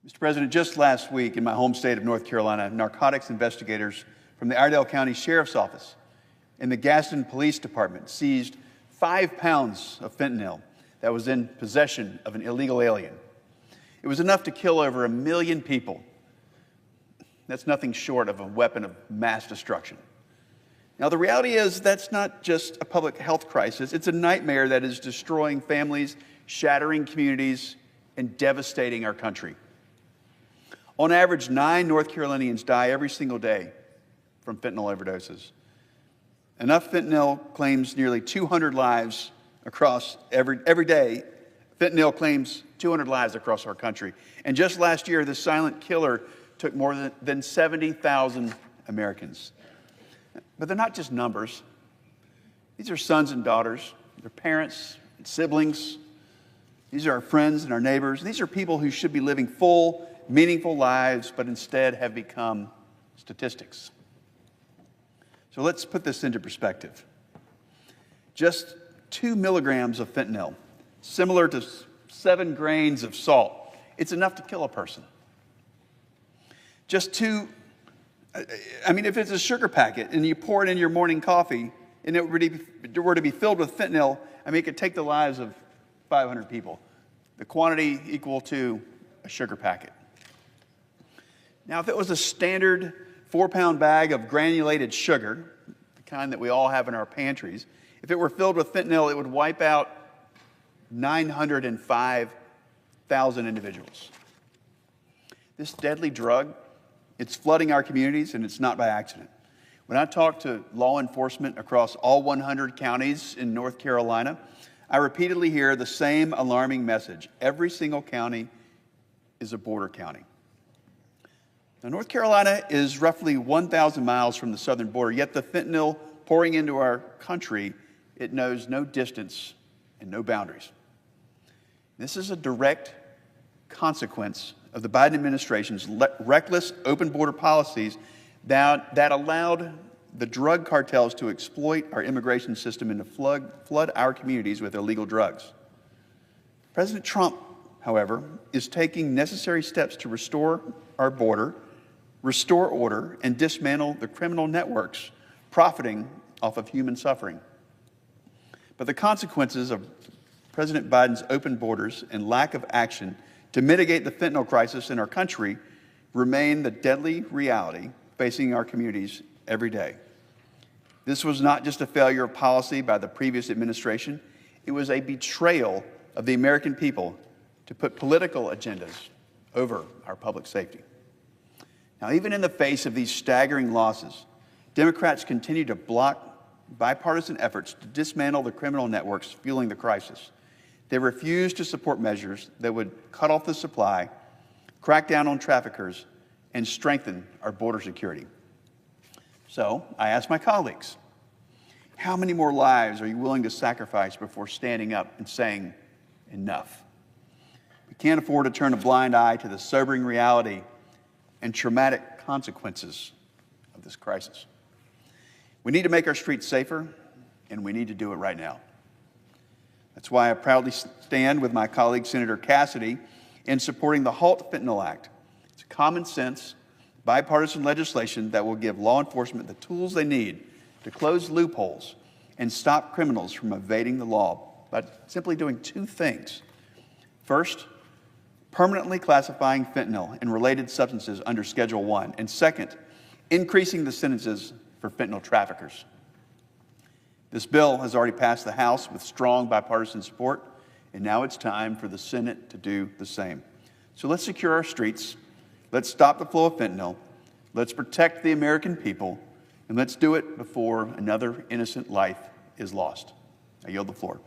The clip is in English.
Mr. President, just last week in my home state of North Carolina, narcotics investigators from the Iredell County Sheriff's Office and the Gaston Police Department seized 5 pounds of fentanyl that was in possession of an illegal alien. It was enough to kill over 1 million people. That's nothing short of a weapon of mass destruction. Now, the reality is that's not just a public health crisis. It's a nightmare that is destroying families, shattering communities, and devastating our country. On average, 9 North Carolinians die every single day from fentanyl overdoses. Enough fentanyl claims nearly 200 lives across every day. Fentanyl claims 200 lives across our country. And just last year, this silent killer took more than 70,000 Americans. But they're not just numbers. These are sons and daughters, their parents and siblings. These are our friends and our neighbors. These are people who should be living full, meaningful lives, but instead have become statistics. So let's put this into perspective. Just 2 milligrams of fentanyl, similar to 7 grains of salt, it's enough to kill a person. Just if it's a sugar packet and you pour it in your morning coffee and it were to be filled with fentanyl, it could take the lives of 500 people. The quantity equal to a sugar packet. Now, if it was a standard 4-pound bag of granulated sugar, the kind that we all have in our pantries, if it were filled with fentanyl, it would wipe out 905,000 individuals. This deadly drug, it's flooding our communities, and it's not by accident. When I talk to law enforcement across all 100 counties in North Carolina, I repeatedly hear the same alarming message. Every single county is a border county. Now, North Carolina is roughly 1,000 miles from the southern border, yet the fentanyl pouring into our country, it knows no distance and no boundaries. This is a direct consequence of the Biden administration's reckless open border policies that allowed the drug cartels to exploit our immigration system and to flood our communities with illegal drugs. President Trump, however, is taking necessary steps to restore our border, restore order, and dismantle the criminal networks profiting off of human suffering. But the consequences of President Biden's open borders and lack of action to mitigate the fentanyl crisis in our country remain the deadly reality facing our communities every day. This was not just a failure of policy by the previous administration. It was a betrayal of the American people to put political agendas over our public safety. Now, even in the face of these staggering losses, Democrats continue to block bipartisan efforts to dismantle the criminal networks fueling the crisis. They refuse to support measures that would cut off the supply, crack down on traffickers, and strengthen our border security. So I ask my colleagues, how many more lives are you willing to sacrifice before standing up and saying enough? We can't afford to turn a blind eye to the sobering reality and traumatic consequences of this crisis. We need to make our streets safer, and we need to do it right now. That's why I proudly stand with my colleague, Senator Cassidy, in supporting the HALT Fentanyl Act. It's a common sense, bipartisan legislation that will give law enforcement the tools they need to close loopholes and stop criminals from evading the law by simply doing 2 things. First, permanently classifying fentanyl and related substances under Schedule 1. And second, increasing the sentences for fentanyl traffickers. This bill has already passed the House with strong bipartisan support, and now it's time for the Senate to do the same. So let's secure our streets, let's stop the flow of fentanyl, let's protect the American people, and let's do it before another innocent life is lost. I yield the floor.